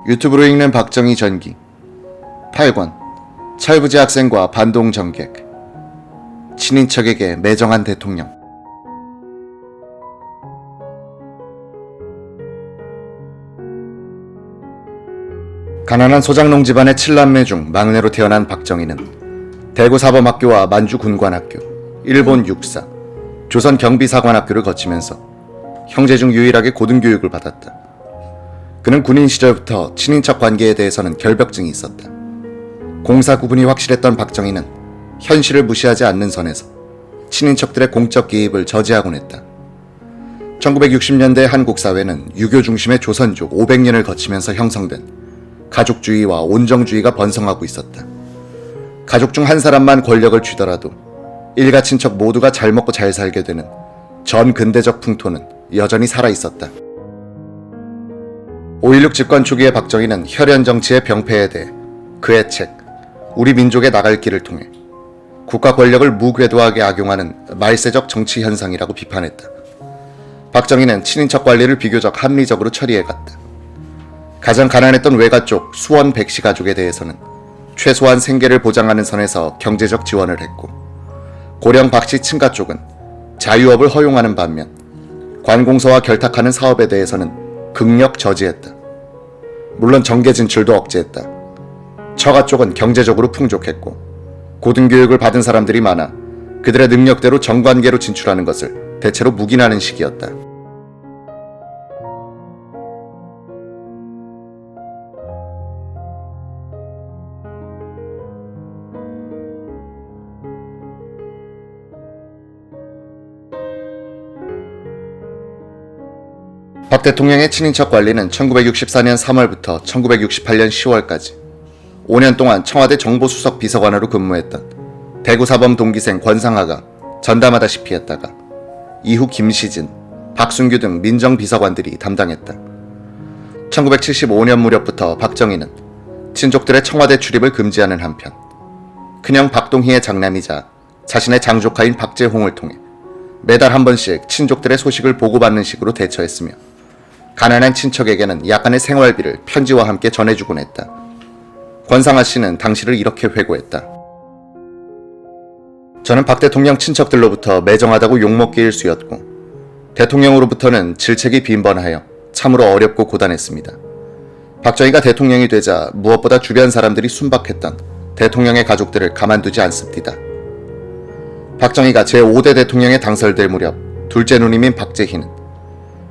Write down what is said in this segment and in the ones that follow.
유튜브로 읽는 박정희 전기 8권 철부지 학생과 반동 정객 친인척에게 매정한 대통령. 가난한 소장농 집안의 7남매 중 막내로 태어난 박정희는 대구 사범학교와 만주 군관학교, 일본 육사, 조선 경비사관학교를 거치면서 형제 중 유일하게 고등교육을 받았다. 그는 군인 시절부터 친인척 관계에 대해서는 결벽증이 있었다. 공사 구분이 확실했던 박정희는 현실을 무시하지 않는 선에서 친인척들의 공적 개입을 저지하곤 했다. 1960년대 한국 사회는 유교 중심의 조선족 500년을 거치면서 형성된 가족주의와 온정주의가 번성하고 있었다. 가족 중 한 사람만 권력을 쥐더라도 일가 친척 모두가 잘 먹고 잘 살게 되는 전 근대적 풍토는 여전히 살아있었다. 5.16 집권 초기의 박정희는 혈연 정치의 병폐에 대해 그의 책 우리 민족의 나갈 길을 통해 국가 권력을 무궤도하게 악용하는 말세적 정치 현상이라고 비판했다. 박정희는 친인척 관리를 비교적 합리적으로 처리해갔다. 가장 가난했던 외가 쪽 수원 백씨 가족에 대해서는 최소한 생계를 보장하는 선에서 경제적 지원을 했고, 고령 박씨 친가 쪽은 자유업을 허용하는 반면 관공서와 결탁하는 사업에 대해서는 극력 저지했다. 물론 정계 진출도 억제했다. 처가 쪽은 경제적으로 풍족했고 고등교육을 받은 사람들이 많아 그들의 능력대로 정관계로 진출하는 것을 대체로 묵인하는 시기였다. 박 대통령의 친인척 관리는 1964년 3월부터 1968년 10월까지 5년 동안 청와대 정보수석 비서관으로 근무했던 대구사범 동기생 권상하가 전담하다시피 했다가 이후 김시진, 박순규 등 민정비서관들이 담당했다. 1975년 무렵부터 박정희는 친족들의 청와대 출입을 금지하는 한편 큰형 박동희의 장남이자 자신의 장조카인 박재홍을 통해 매달 한 번씩 친족들의 소식을 보고받는 식으로 대처했으며 가난한 친척에게는 약간의 생활비를 편지와 함께 전해주곤 했다. 권상하 씨는 당시를 이렇게 회고했다. 저는 박 대통령 친척들로부터 매정하다고 욕먹기 일쑤였고 대통령으로부터는 질책이 빈번하여 참으로 어렵고 고단했습니다. 박정희가 대통령이 되자 무엇보다 주변 사람들이 순박했던 대통령의 가족들을 가만두지 않습니다. 박정희가 제5대 대통령에 당선될 무렵 둘째 누님인 박재희는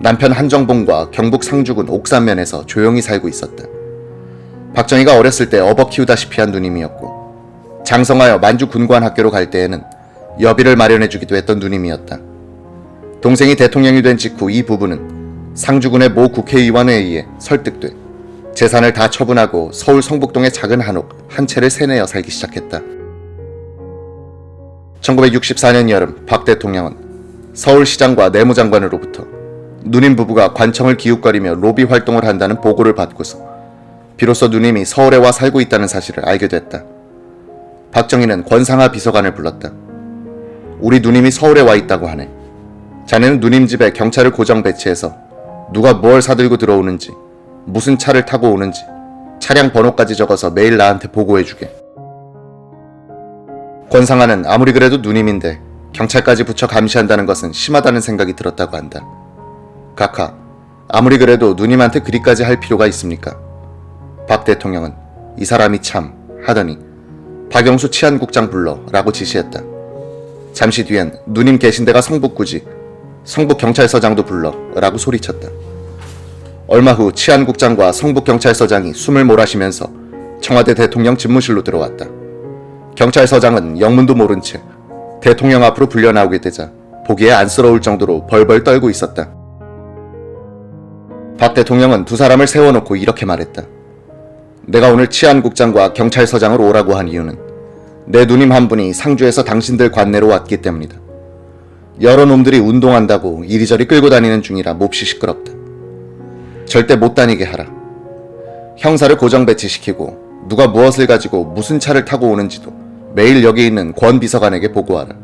남편 한정봉과 경북 상주군 옥산면에서 조용히 살고 있었다. 박정희가 어렸을 때 업어 키우다시피 한 누님이었고 장성하여 만주 군관학교로 갈 때에는 여비를 마련해주기도 했던 누님이었다. 동생이 대통령이 된 직후 이 부부는 상주군의 모 국회의원에 의해 설득돼 재산을 다 처분하고 서울 성북동의 작은 한옥 한 채를 세내어 살기 시작했다. 1964년 여름 박 대통령은 서울시장과 내무장관으로부터 누님 부부가 관청을 기웃거리며 로비 활동을 한다는 보고를 받고서 비로소 누님이 서울에 와 살고 있다는 사실을 알게 됐다. 박정희는 권상하 비서관을 불렀다. 우리 누님이 서울에 와 있다고 하네. 자네는 누님 집에 경찰을 고정 배치해서 누가 뭘 사들고 들어오는지, 무슨 차를 타고 오는지, 차량 번호까지 적어서 매일 나한테 보고해주게. 권상하는 아무리 그래도 누님인데 경찰까지 붙여 감시한다는 것은 심하다는 생각이 들었다고 한다. 각하, 아무리 그래도 누님한테 그리까지 할 필요가 있습니까? 박 대통령은 이 사람이 참 하더니 박영수 치안국장 불러 라고 지시했다. 잠시 뒤엔 누님 계신 데가 성북구지, 성북경찰서장도 불러 라고 소리쳤다. 얼마 후 치안국장과 성북경찰서장이 숨을 몰아쉬면서 청와대 대통령 집무실로 들어왔다. 경찰서장은 영문도 모른 채 대통령 앞으로 불려나오게 되자 보기에 안쓰러울 정도로 벌벌 떨고 있었다. 박 대통령은 두 사람을 세워놓고 이렇게 말했다. 내가 오늘 치안국장과 경찰서장으로 오라고 한 이유는 내 누님 한 분이 상주에서 당신들 관내로 왔기 때문이다. 여러 놈들이 운동한다고 이리저리 끌고 다니는 중이라 몹시 시끄럽다. 절대 못 다니게 하라. 형사를 고정 배치시키고 누가 무엇을 가지고 무슨 차를 타고 오는지도 매일 여기 있는 권 비서관에게 보고하라.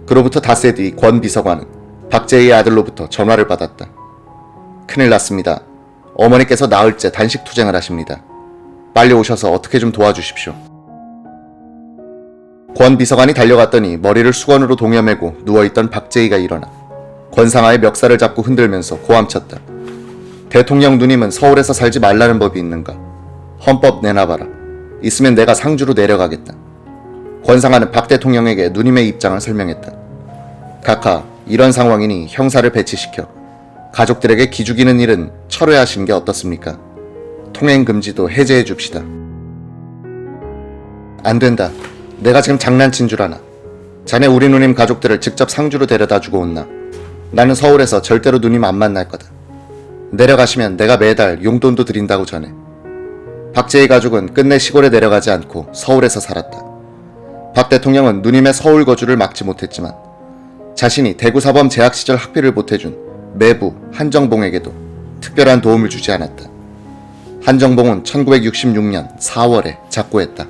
그로부터 닷새 뒤 권 비서관은 박재희의 아들로부터 전화를 받았다. 큰일 났습니다. 어머니께서 나흘째 단식 투쟁을 하십니다. 빨리 오셔서 어떻게 좀 도와주십시오. 권 비서관이 달려갔더니 머리를 수건으로 동여매고 누워있던 박재희가 일어나 권상아의 멱살을 잡고 흔들면서 고함쳤다. 대통령 누님은 서울에서 살지 말라는 법이 있는가? 헌법 내놔봐라. 있으면 내가 상주로 내려가겠다. 권상아는 박 대통령에게 누님의 입장을 설명했다. 각하, 이런 상황이니 형사를 배치시켜 가족들에게 기죽이는 일은 철회하시는 게 어떻습니까? 통행 금지도 해제해 줍시다. 안 된다. 내가 지금 장난친 줄 아나. 자네 우리 누님 가족들을 직접 상주로 데려다 주고 온나. 나는 서울에서 절대로 누님 안 만날 거다. 내려가시면 내가 매달 용돈도 드린다고 전해. 박재희 가족은 끝내 시골에 내려가지 않고 서울에서 살았다. 박 대통령은 누님의 서울 거주를 막지 못했지만 자신이 대구사범 재학 시절 학비를 보태준 매부 한정봉에게도 특별한 도움을 주지 않았다. 한정봉은 1966년 4월에 작고했다.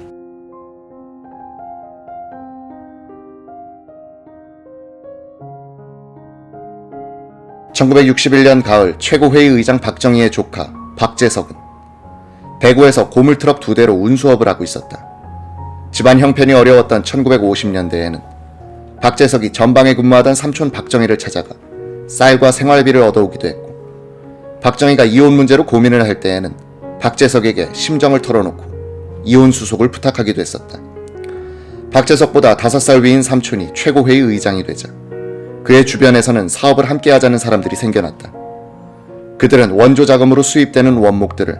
(1961년) 가을 최고회의 의장 박정희의 조카 박재석은 대구에서 고물트럭 2대로 운수업을 하고 있었다. 집안 형편이 어려웠던 1950년대에는 박재석이 전방에 근무하던 삼촌 박정희를 찾아가 쌀과 생활비를 얻어오기도 했고, 박정희가 이혼 문제로 고민을 할 때에는 박재석에게 심정을 털어놓고 이혼 수속을 부탁하기도 했었다. 박재석보다 5살 위인 삼촌이 최고회의 의장이 되자 그의 주변에서는 사업을 함께 하자는 사람들이 생겨났다. 그들은 원조 자금으로 수입되는 원목들을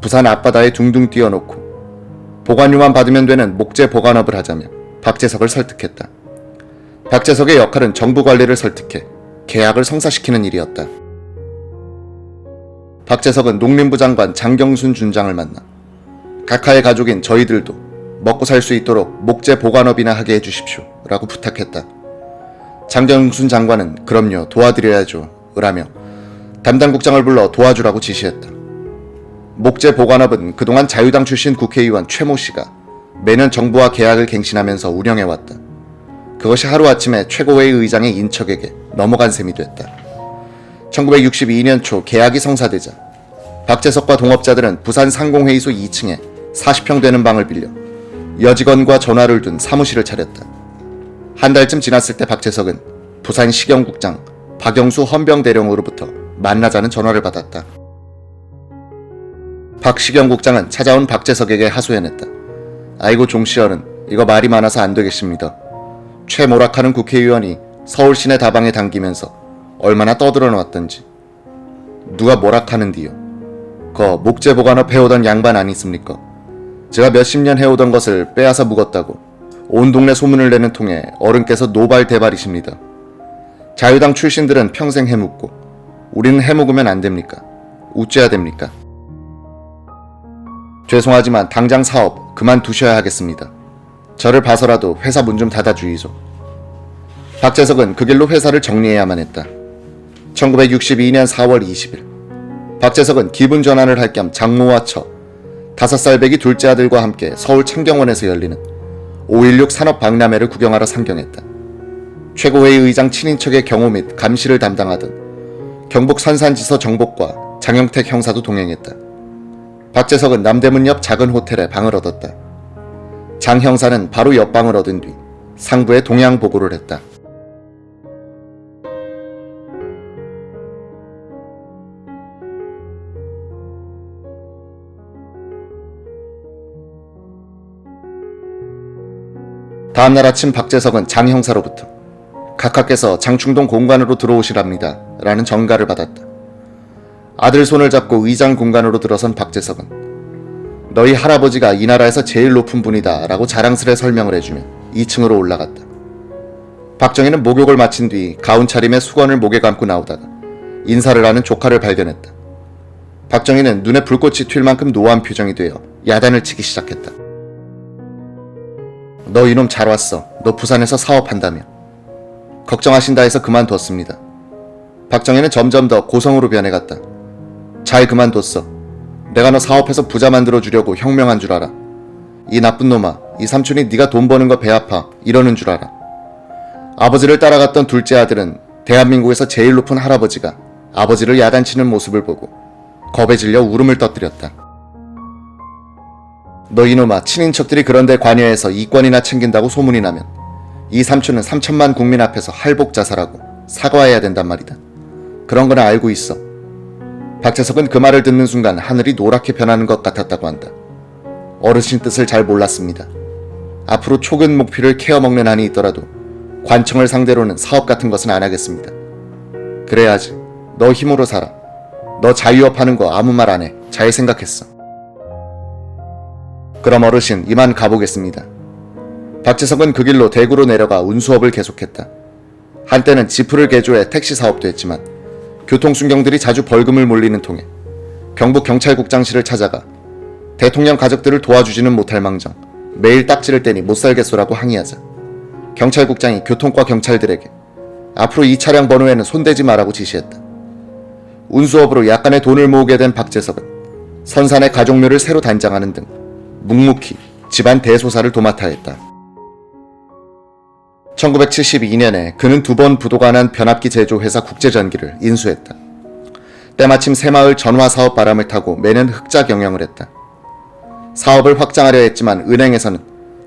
부산 앞바다에 둥둥 띄워놓고 보관료만 받으면 되는 목재 보관업을 하자며 박재석을 설득했다. 박재석의 역할은 정부 관리를 설득해 계약을 성사시키는 일이었다. 박재석은 농림부 장관 장경순 준장을 만나 각하의 가족인 저희들도 먹고 살 수 있도록 목재 보관업이나 하게 해주십시오 라고 부탁했다. 장경순 장관은 그럼요, 도와드려야죠 라며 담당국장을 불러 도와주라고 지시했다. 목재 보관업은 그동안 자유당 출신 국회의원 최모 씨가 매년 정부와 계약을 갱신하면서 운영해왔다. 그것이 하루아침에 최고회의 의장의 인척에게 넘어간 셈이 됐다. 1962년 초 계약이 성사되자 박재석과 동업자들은 부산 상공회의소 2층에 40평 되는 방을 빌려 여직원과 전화를 둔 사무실을 차렸다. 한 달쯤 지났을 때 박재석은 부산 시경국장 박영수 헌병대령으로부터 만나자는 전화를 받았다. 박 시경국장은 찾아온 박재석에게 하소연했다. 아이고 종시어른, 이거 말이 많아서 안 되겠습니다. 최모락하는 국회의원이 서울 시내 다방에 당기면서 얼마나 떠들어놨던지. 누가 모락하는디요? 거 목재 보관업 해오던 양반 아니습니까? 제가 몇십 년 해오던 것을 빼앗아 묵었다고 온 동네 소문을 내는 통에 어른께서 노발대발이십니다. 자유당 출신들은 평생 해묵고 우리는 해묵으면 안 됩니까? 우째야 됩니까? 죄송하지만 당장 사업 그만두셔야 하겠습니다. 저를 봐서라도 회사 문 좀 닫아주이소. 박재석은 그 길로 회사를 정리해야만 했다. 1962년 4월 20일 박재석은 기분 전환을 할 겸 장모와 처 5살 배기 둘째 아들과 함께 서울 창경원에서 열리는 5.16 산업박람회를 구경하러 상경했다. 최고회의 의장 친인척의 경호 및 감시를 담당하던 경북 선산지서 정복과 장영택 형사도 동행했다. 박재석은 남대문 옆 작은 호텔에 방을 얻었다. 장 형사는 바로 옆방을 얻은 뒤 상부에 동향 보고를 했다. 다음날 아침 박재석은 장 형사로부터 각하께서 장충동 공간으로 들어오시랍니다 라는 전가를 받았다. 아들 손을 잡고 의장 공간으로 들어선 박재석은 너희 할아버지가 이 나라에서 제일 높은 분이다 라고 자랑스레 설명을 해주며 2층으로 올라갔다. 박정희는 목욕을 마친 뒤 가운 차림에 수건을 목에 감고 나오다가 인사를 하는 조카를 발견했다. 박정희는 눈에 불꽃이 튈 만큼 노한 표정이 되어 야단을 치기 시작했다. 너 이놈 잘 왔어. 너 부산에서 사업한다며. 걱정하신다 해서 그만뒀습니다. 박정희는 점점 더 고성으로 변해갔다. 잘 그만뒀어. 내가 너 사업해서 부자 만들어주려고 혁명한 줄 알아. 이 나쁜 놈아, 이 삼촌이 네가 돈 버는 거 배 아파 이러는 줄 알아. 아버지를 따라갔던 둘째 아들은 대한민국에서 제일 높은 할아버지가 아버지를 야단치는 모습을 보고 겁에 질려 울음을 터뜨렸다. 너 이놈아, 친인척들이 그런데 관여해서 이권이나 챙긴다고 소문이 나면 이 삼촌은 3천만 국민 앞에서 할복 자살하고 사과해야 된단 말이다. 그런 건 알고 있어. 박재석은 그 말을 듣는 순간 하늘이 노랗게 변하는 것 같았다고 한다. 어르신 뜻을 잘 몰랐습니다. 앞으로 촉은 목표를 케어먹는 한이 있더라도 관청을 상대로는 사업 같은 것은 안 하겠습니다. 그래야지. 너 힘으로 살아. 너 자유업하는 거 아무 말 안 해. 잘 생각했어. 그럼 어르신, 이만 가보겠습니다. 박재석은 그 길로 대구로 내려가 운수업을 계속했다. 한때는 지프를 개조해 택시 사업도 했지만 교통순경들이 자주 벌금을 몰리는 통에 경북 경찰국장실을 찾아가 대통령 가족들을 도와주지는 못할 망정 매일 딱지를 떼니 못살겠소라고 항의하자 경찰국장이 교통과 경찰들에게 앞으로 이 차량 번호에는 손대지 마라고 지시했다. 운수업으로 약간의 돈을 모으게 된 박재석은 선산의 가족묘를 새로 단장하는 등 묵묵히 집안 대소사를 도맡아 했다. 1972년에 그는 2번 부도가 난 변압기 제조 회사 국제전기를 인수했다. 때마침 새마을 전화사업 바람을 타고 매년 흑자 경영을 했다. 사업을 확장하려 했지만 은행에서는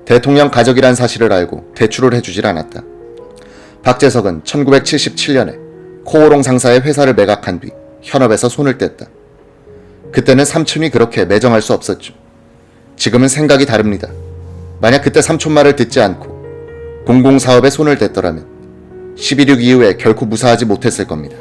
대통령 가족이란 사실을 알고 대출을 해주질 않았다. 박재석은 1977년에 코오롱 상사의 회사를 매각한 뒤 현업에서 손을 뗐다. 그때는 삼촌이 그렇게 매정할 수 없었죠. 지금은 생각이 다릅니다. 만약 그때 삼촌 말을 듣지 않고 공공사업에 손을 댔더라면 12.6 이후에 결코 무사하지 못했을 겁니다.